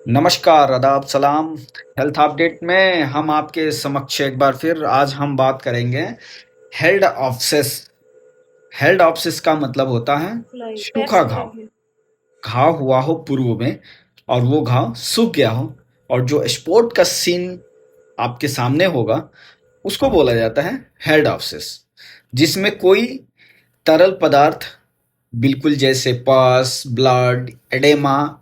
नमस्कार, आदाब, सलाम। हेल्थ अपडेट में हम आपके समक्ष एक बार फिर आज हम बात करेंगे हेल्ड ऑप्सिस। हेल्ड ऑप्सिस का मतलब होता है सूखा घाव। घाव हुआ हो पूर्व में और वो घाव सूख गया हो और जो स्पॉट का सीन आपके सामने होगा उसको बोला जाता है हेल्ड ऑप्सिस, जिसमें कोई तरल पदार्थ बिल्कुल जैसे पस, ब्लड, एडेमा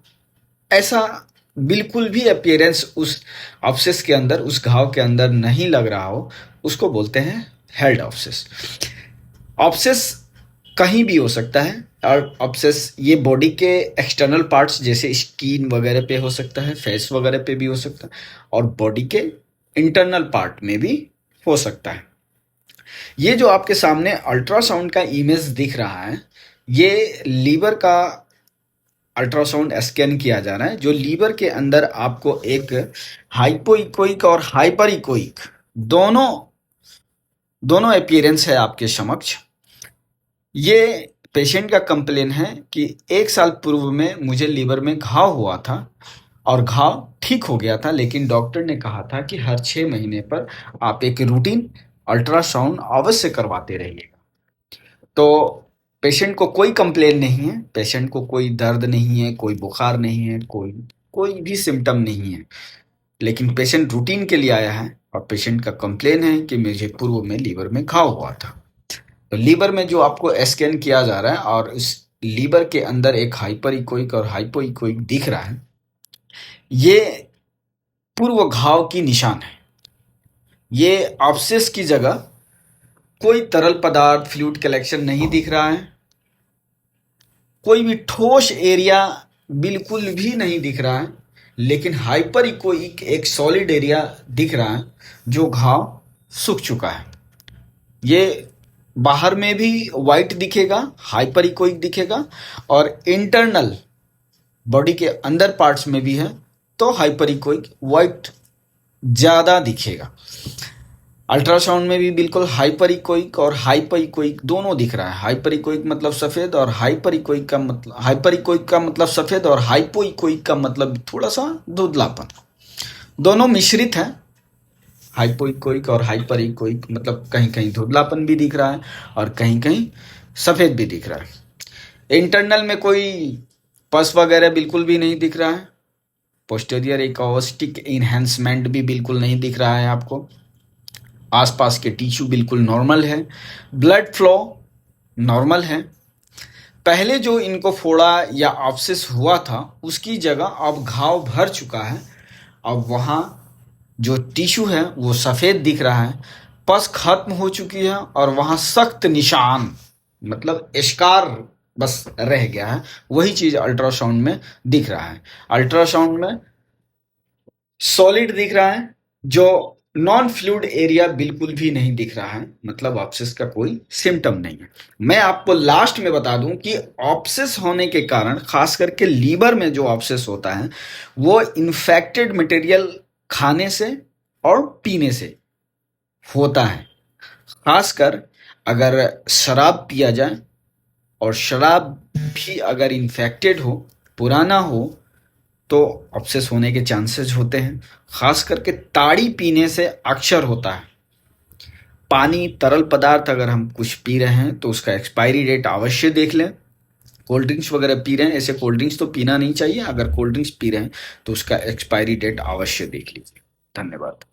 ऐसा बिल्कुल भी अपीयरेंस उस ऑप्सिस के अंदर, उस घाव के अंदर नहीं लग रहा हो, उसको बोलते हैं हेल्ड ऑप्सिस। ऑप्सिस कहीं भी हो सकता है और ऑप्सिस ये बॉडी के एक्सटर्नल पार्ट्स जैसे स्किन वगैरह पे हो सकता है, फेस वगैरह पे भी हो सकता है और बॉडी के इंटरनल पार्ट में भी हो सकता है। ये जो आपके सामने अल्ट्रासाउंड का इमेज दिख रहा है, ये लीवर का अल्ट्रासाउंड स्कैन किया जा रहा है, जो लीवर के अंदर आपको एक हाइपोइकोइक और हाइपर इकोइक दोनों दोनों अपीयरेंस है आपके समक्ष। ये पेशेंट का कंप्लेन है कि 1 साल पूर्व में मुझे लीवर में घाव हुआ था और घाव ठीक हो गया था, लेकिन डॉक्टर ने कहा था कि हर 6 महीने पर आप एक रूटीन अल्ट्रासाउंड अवश्य करवाते रहिएगा। तो पेशेंट को कोई कंप्लेन नहीं है, पेशेंट को कोई दर्द नहीं है, कोई बुखार नहीं है, कोई कोई भी सिम्टम नहीं है, लेकिन पेशेंट रूटीन के लिए आया है और पेशेंट का कंप्लेन है कि मुझे पूर्व में लीवर में घाव हुआ था। तो लीवर में जो आपको स्कैन किया जा रहा है और इस लीवर के अंदर एक हाइपर इकोइक और हाइपो इकोइक दिख रहा है, ये पूर्व घाव की निशान है। ये ऑप्सिस की जगह कोई तरल पदार्थ फ्लूइड कलेक्शन नहीं दिख रहा है, कोई भी ठोस एरिया बिल्कुल भी नहीं दिख रहा है, लेकिन हाइपर इकोइक एक सॉलिड एरिया दिख रहा है जो घाव सूख चुका है। ये बाहर में भी वाइट दिखेगा, हाइपर इकोइक दिखेगा और इंटरनल बॉडी के अंदर पार्ट्स में भी है तो हाइपर इकोइक वाइट ज़्यादा दिखेगा। अल्ट्रासाउंड में भी बिल्कुल हाइपर इकोइक और हाइपर इकोइक दोनों दिख रहा है। हाइपर इकोइक मतलब सफ़ेद और हाइपर इकोइक का मतलब सफ़ेद और हाइपो इकोइक का मतलब थोड़ा सा धुंधलापन। दोनों मिश्रित हैं। हाइपो इकोइक और हाइपर इकोइक मतलब कहीं कहीं धुंधलापन भी दिख रहा है और कहीं कहीं सफ़ेद भी दिख रहा है। इंटरनल में कोई पस वगैरह बिल्कुल भी नहीं दिख रहा है। पोस्टीरियर एकॉस्टिक इन्हेंसमेंट भी बिल्कुल नहीं दिख रहा है आपको। आसपास के टिश्यू बिल्कुल नॉर्मल है। ब्लड फ्लो नॉर्मल है। पहले जो इनको फोड़ा या ऑप्सिस हुआ था उसकी जगह अब घाव भर चुका है। अब वहाँ जो टिश्यू है वो सफ़ेद दिख रहा है, पस खत्म हो चुकी है और वहाँ सख्त निशान मतलब स्कार बस रह गया है। वही चीज़ अल्ट्रासाउंड में दिख रहा है। अल्ट्रासाउंड में सॉलिड दिख रहा है, जो नॉन फ्लूइड एरिया बिल्कुल भी नहीं दिख रहा है, मतलब ऑप्सिस का कोई सिम्टम नहीं है। मैं आपको लास्ट में बता दूं कि ऑप्सिस होने के कारण खास करके लीवर में जो ऑप्सिस होता है वो इन्फेक्टेड मटेरियल खाने से और पीने से होता है। खासकर अगर शराब पिया जाए और शराब भी अगर इन्फेक्टेड हो, पुराना हो, तो ऑप्सिस होने के चांसेस होते हैं। खास करके ताड़ी पीने से अक्सर होता है। पानी, तरल पदार्थ अगर हम कुछ पी रहे हैं तो उसका एक्सपायरी डेट अवश्य देख लें। कोल्ड ड्रिंक्स वगैरह पी रहे हैं, ऐसे कोल्ड ड्रिंक्स तो पीना नहीं चाहिए। अगर कोल्ड ड्रिंक्स पी रहे हैं तो उसका एक्सपायरी डेट अवश्य देख लीजिए। धन्यवाद।